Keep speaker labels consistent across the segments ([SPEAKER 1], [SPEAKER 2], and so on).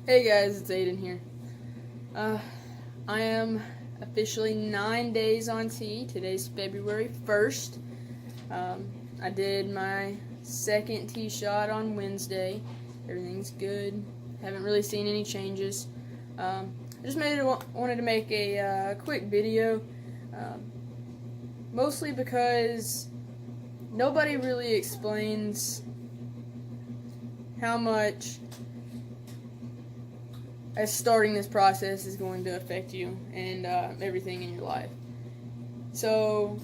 [SPEAKER 1] Hey guys, it's Aiden here. I am officially 9 days on T. Today's February 1st. I did my second T shot on Wednesday. Everything's good. Haven't really seen any changes. I just wanted to make a quick video, mostly because nobody really explains how much as starting this process is going to affect you and everything in your life. So,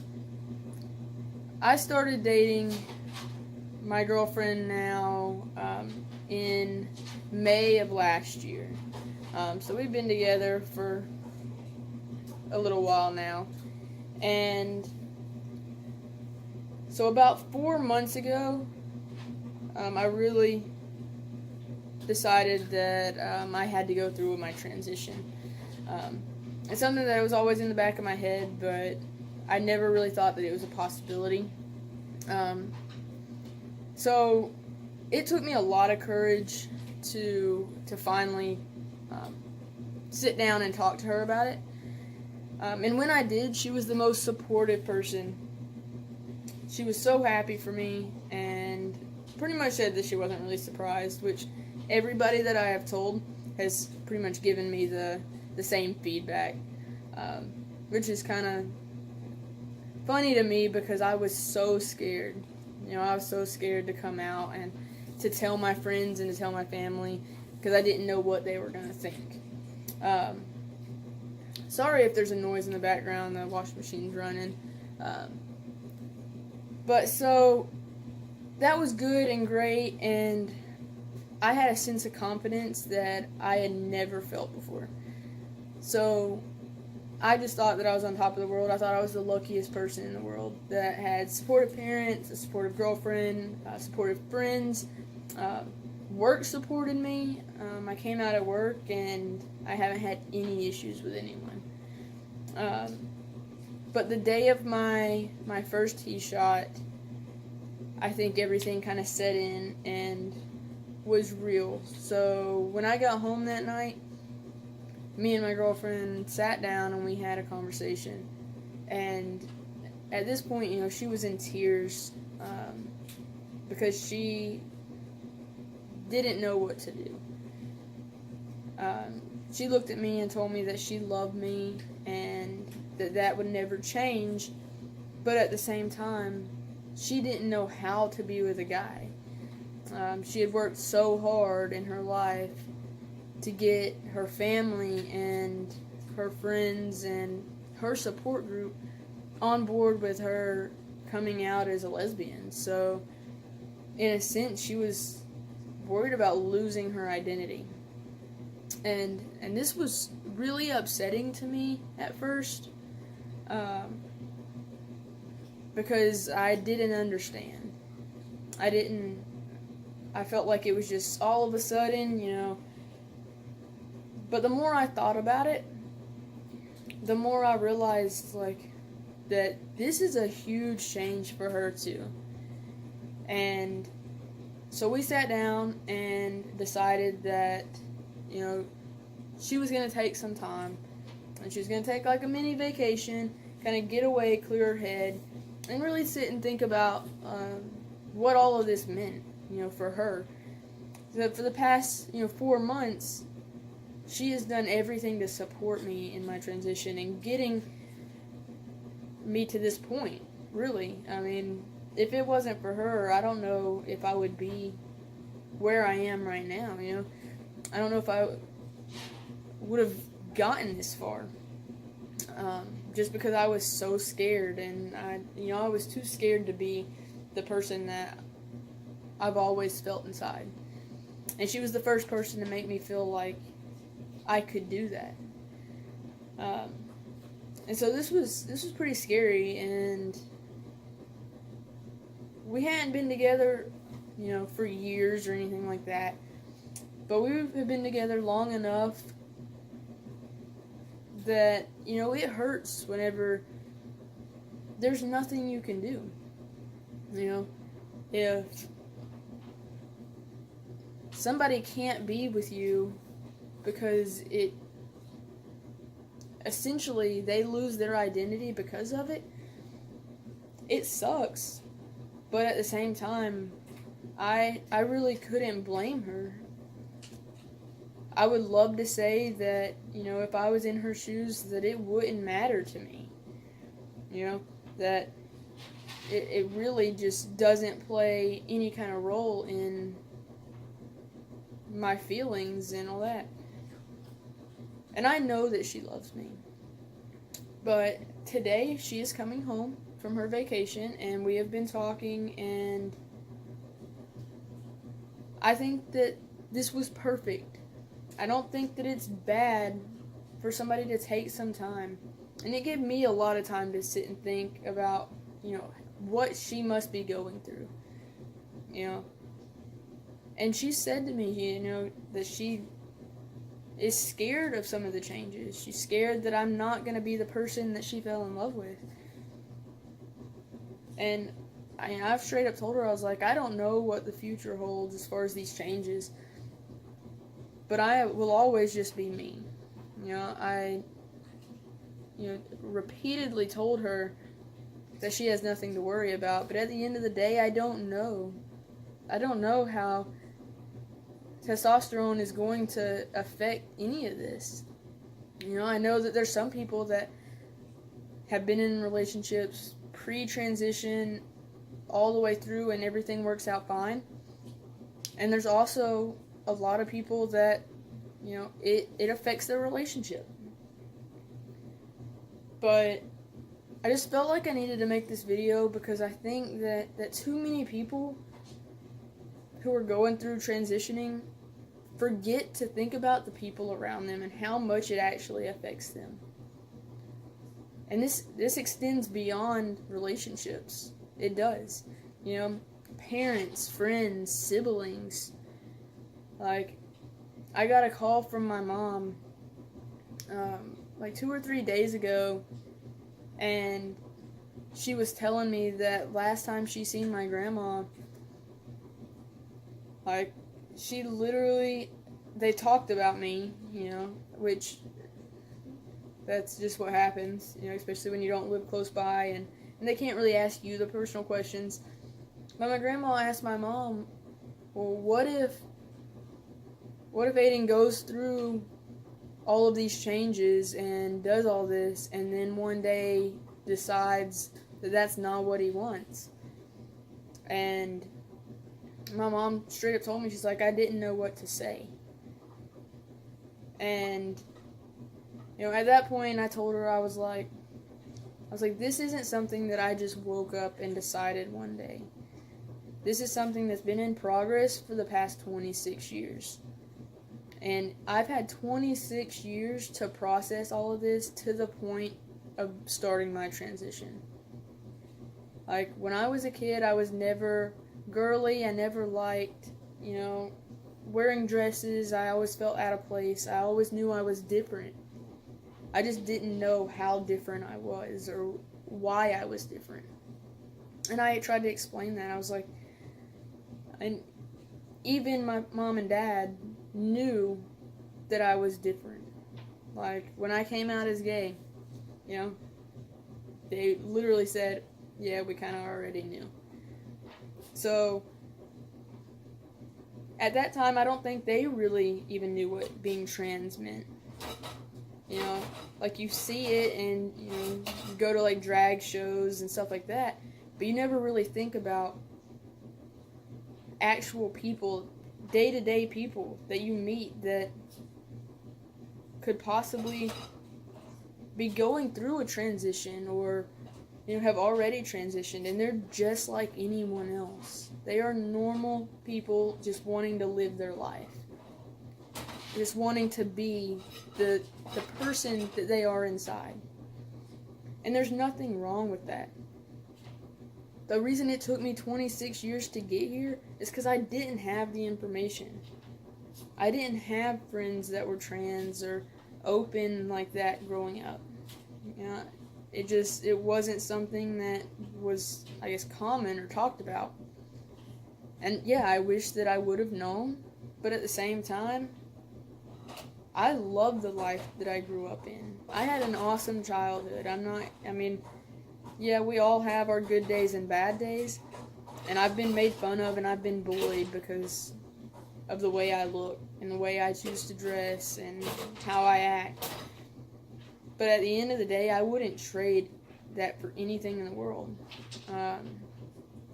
[SPEAKER 1] I started dating my girlfriend now in May of last year. So we've been together for a little while now. And so about 4 months ago, I really decided that I had to go through with my transition. It's something that was always in the back of my head, but I never really thought that it was a possibility. So it took me a lot of courage to finally sit down and talk to her about it. And when I did, she was the most supportive person. She was so happy for me and pretty much said that she wasn't really surprised, which everybody that I have told has pretty much given me the same feedback, which is kind of funny to me because I was so scared. I was so scared to come out and to tell my friends and to tell my family because I didn't know what they were going to think. Sorry if there's a noise in the background, the washing machine's running. But so that was good and great, and I had a sense of confidence that I had never felt before. So I just thought that I was on top of the world. I thought I was the luckiest person in the world that had supportive parents, a supportive girlfriend, supportive friends. Work supported me. I came out of work and I haven't had any issues with anyone. But the day of my first tee shot, I think everything kind of set in and was real. So when I got home that night, me and my girlfriend sat down and we had a conversation. And at this point, she was in tears because she didn't know what to do. She looked at me and told me that she loved me and that would never change, but at the same time, she didn't know how to be with a guy. She had worked so hard in her life to get her family and her friends and her support group on board with her coming out as a lesbian. So, in a sense, she was worried about losing her identity. And this was really upsetting to me at first, because I didn't understand. I felt like it was just all of a sudden, But the more I thought about it, the more I realized, that this is a huge change for her, too. And so we sat down and decided that, she was going to take some time. And she was going to take, a mini vacation, kind of get away, clear her head, and really sit and think about what all of this meant, for her. So for the past, 4 months, she has done everything to support me in my transition and getting me to this point, really. I mean, if it wasn't for her, I don't know if I would be where I am right now, I don't know if I would have gotten this far. Just because I was so scared, and I was too scared to be the person that I've always felt inside. And she was the first person to make me feel like I could do that. And so this was pretty scary, and we hadn't been together, for years or anything like that. But we have been together long enough that, it hurts whenever there's nothing you can do. If somebody can't be with you because it essentially they lose their identity because of it. It sucks, but at the same time, I really couldn't blame her. I would love to say that, if I was in her shoes, that it wouldn't matter to me. That it really just doesn't play any kind of role in my feelings and all that. And I know that she loves me. But today, she is coming home from her vacation, and we have been talking, and I think that this was perfect. I don't think that it's bad for somebody to take some time. And it gave me a lot of time to sit and think about, what she must be going through. And she said to me, that she is scared of some of the changes. She's scared that I'm not going to be the person that she fell in love with. And I've straight up told her, I was like, I don't know what the future holds as far as these changes. But I will always just be me. I repeatedly told her that she has nothing to worry about. But at the end of the day, I don't know. I don't know how testosterone is going to affect any of this. I know that there's some people that have been in relationships pre-transition all the way through and everything works out fine. And there's also a lot of people that, it affects their relationship. But I just felt like I needed to make this video because I think that too many people who are going through transitioning forget to think about the people around them and how much it actually affects them. And this extends beyond relationships. It does. Parents, friends, siblings. Like, I got a call from my mom, 2 or 3 days ago, and she was telling me that last time she seen my grandma, she literally, they talked about me, which, that's just what happens, especially when you don't live close by, and they can't really ask you the personal questions. But my grandma asked my mom, well, what if Aiden goes through all of these changes and does all this, and then one day decides that that's not what he wants? And my mom straight up told me, she's like, I didn't know what to say. And, at that point, I told her, I was like, this isn't something that I just woke up and decided one day. This is something that's been in progress for the past 26 years. And I've had 26 years to process all of this to the point of starting my transition. When I was a kid, I was never girly. I never liked, wearing dresses. I always felt out of place. I always knew I was different. I just didn't know how different I was or why I was different. And I tried to explain that. I was like, and even my mom and dad knew that I was different. When I came out as gay, they literally said, yeah, we kind of already knew. So, at that time, I don't think they really even knew what being trans meant. You see it and, you go to, drag shows and stuff like that, but you never really think about actual people, day-to-day people that you meet that could possibly be going through a transition or, have already transitioned, and they're just like anyone else. They are normal people just wanting to live their life. Just wanting to be the person that they are inside. And there's nothing wrong with that. The reason it took me 26 years to get here is because I didn't have the information. I didn't have friends that were trans or open like that growing up. It wasn't something that was, I guess, common or talked about. And yeah, I wish that I would have known, but at the same time, I love the life that I grew up in. I had an awesome childhood. Yeah, we all have our good days and bad days, and I've been made fun of and I've been bullied because of the way I look and the way I choose to dress and how I act. But at the end of the day, I wouldn't trade that for anything in the world.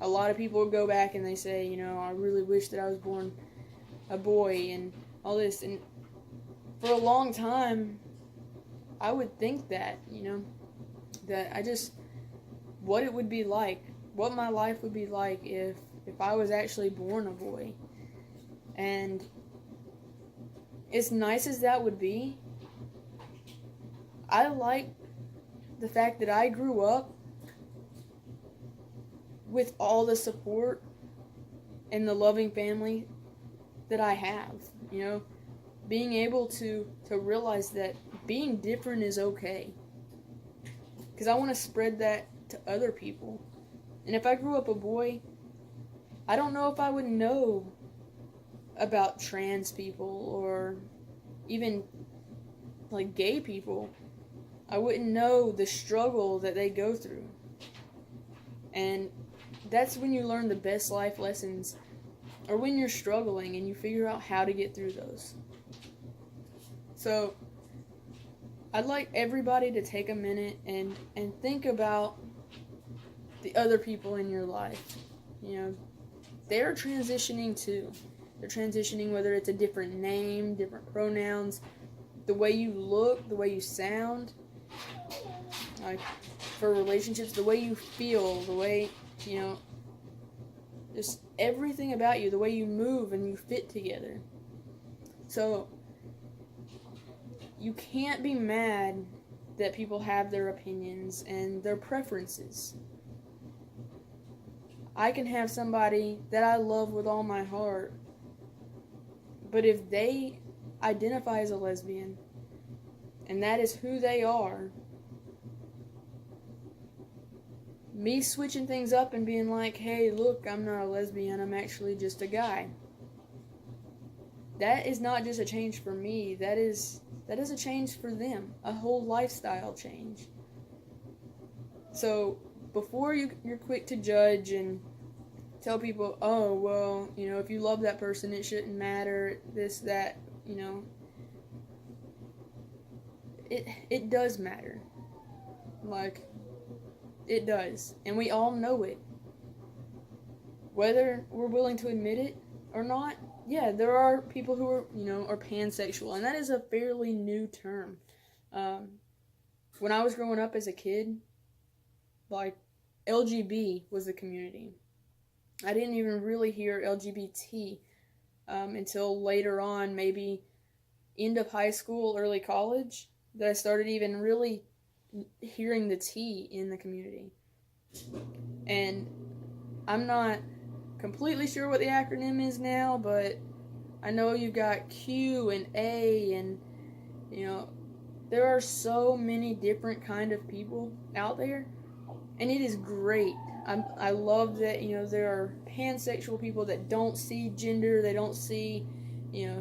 [SPEAKER 1] A lot of people go back and they say, I really wish that I was born a boy and all this. And for a long time, I would think that, that what it would be like, what my life would be like if I was actually born a boy. And as nice as that would be, I like the fact that I grew up with all the support and the loving family that I have, being able to realize that being different is okay. Because I want to spread that to other people. And if I grew up a boy, I don't know if I would know about trans people or even like gay people. I wouldn't know the struggle that they go through. And that's when you learn the best life lessons, or when you're struggling and you figure out how to get through those. So I'd like everybody to take a minute and think about the other people in your life. They're transitioning too. They're transitioning, whether it's a different name, different pronouns, the way you look, the way you sound, like for relationships, the way you feel, the way, just everything about you, the way you move and you fit together. So you can't be mad that people have their opinions and their preferences. I can have somebody that I love with all my heart, but if they identify as a lesbian and that is who they are, me switching things up and being like, hey, look, I'm not a lesbian, I'm actually just a guy. That is not just a change for me, that is a change for them, a whole lifestyle change. So before you're quick to judge and tell people, oh, well, if you love that person, it shouldn't matter, this, that, it does matter. Like, it does. And we all know it. Whether we're willing to admit it or not, yeah, there are people who are pansexual, and that is a fairly new term. When I was growing up as a kid, like, LGB was the community. I didn't even really hear LGBT until later on, maybe end of high school, early college, that I started even really hearing the T in the community. And I'm not completely sure what the acronym is now, but I know you've got Q and A, and there are so many different kind of people out there, and it is great. I love that there are pansexual people that don't see gender, they don't see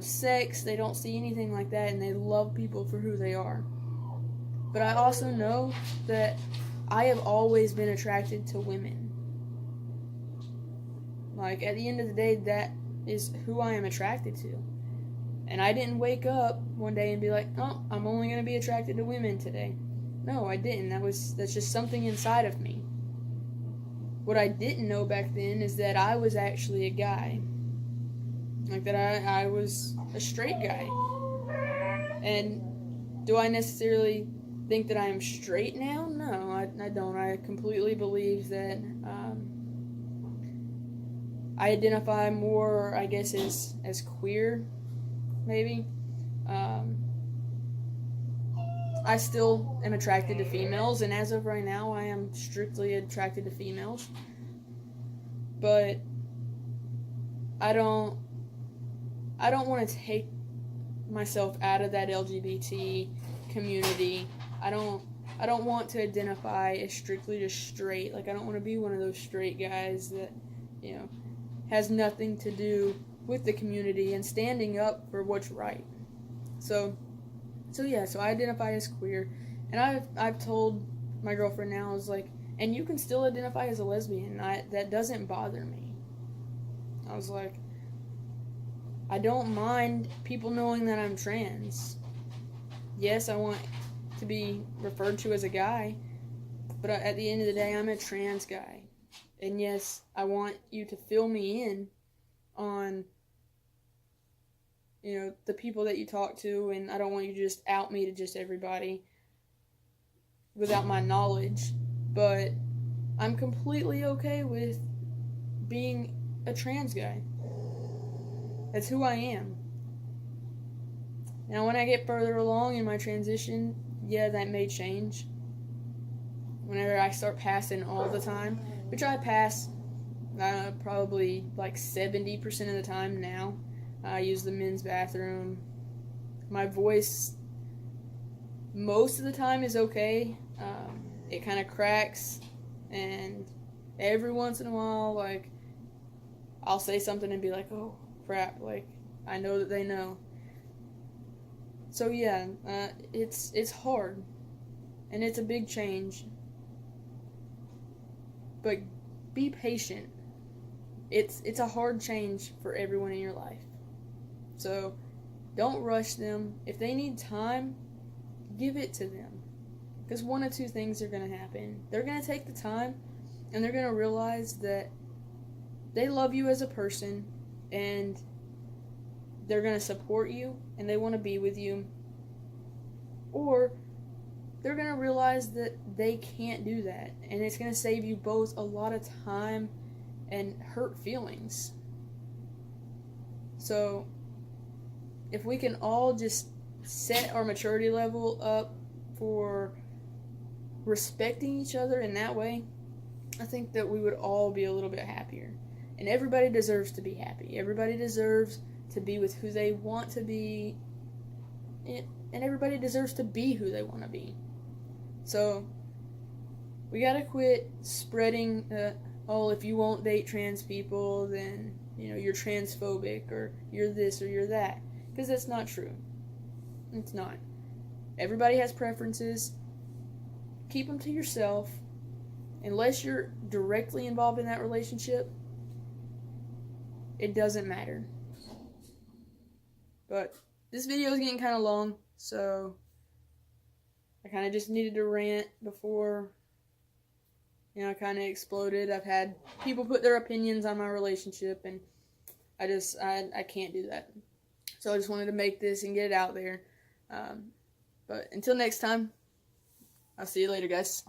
[SPEAKER 1] sex, they don't see anything like that, and they love people for who they are. But I also know that I have always been attracted to women. Like, at the end of the day, that is who I am attracted to. And I didn't wake up one day and be like, oh, I'm only going to be attracted to women today. No, I didn't. That's just something inside of me. What I didn't know back then is that I was actually a guy. Like, that I was a straight guy. And do I necessarily think that I am straight now? No, I don't. I completely believe that I identify more, I guess, as queer, maybe. I still am attracted to females, and as of right now, I am strictly attracted to females. But I don't want to take myself out of that LGBT community. I don't want to identify as strictly just straight. Like, I don't want to be one of those straight guys that, has nothing to do with the community and standing up for what's right. So So yeah, so I identify as queer, and I've told my girlfriend now, is like, and you can still identify as a lesbian. That doesn't bother me. I was like, I don't mind people knowing that I'm trans. Yes, I want to be referred to as a guy, but at the end of the day, I'm a trans guy. And yes, I want you to fill me in on, the people that you talk to, and I don't want you to just out me to just everybody without my knowledge. But I'm completely okay with being a trans guy. That's who I am. Now, when I get further along in my transition, yeah, that may change. Whenever I start passing all the time, which I pass probably like 70% of the time now. I use the men's bathroom. My voice most of the time is okay. It kind of cracks, and every once in a while, like, I'll say something and be like, oh crap, like, I know that they know. So yeah, it's hard, and it's a big change, but be patient. It's a hard change for everyone in your life. So don't rush them. If they need time, give it to them. Because one of two things are going to happen. They're going to take the time, and they're going to realize that they love you as a person, and they're going to support you, and they want to be with you. Or they're going to realize that they can't do that, and it's going to save you both a lot of time and hurt feelings. So if we can all just set our maturity level up for respecting each other in that way, I think that we would all be a little bit happier. And everybody deserves to be happy. Everybody deserves to be with who they want to be. And everybody deserves to be who they want to be. So we gotta quit spreading, if you won't date trans people, then, you're transphobic, or you're this, or you're that. Because that's not true. It's not. Everybody has preferences. Keep them to yourself. Unless you're directly involved in that relationship, it doesn't matter. But this video is getting kind of long, so I kind of just needed to rant before, I kind of exploded. I've had people put their opinions on my relationship, and I can't do that. So I just wanted to make this and get it out there. But until next time, I'll see you later, guys.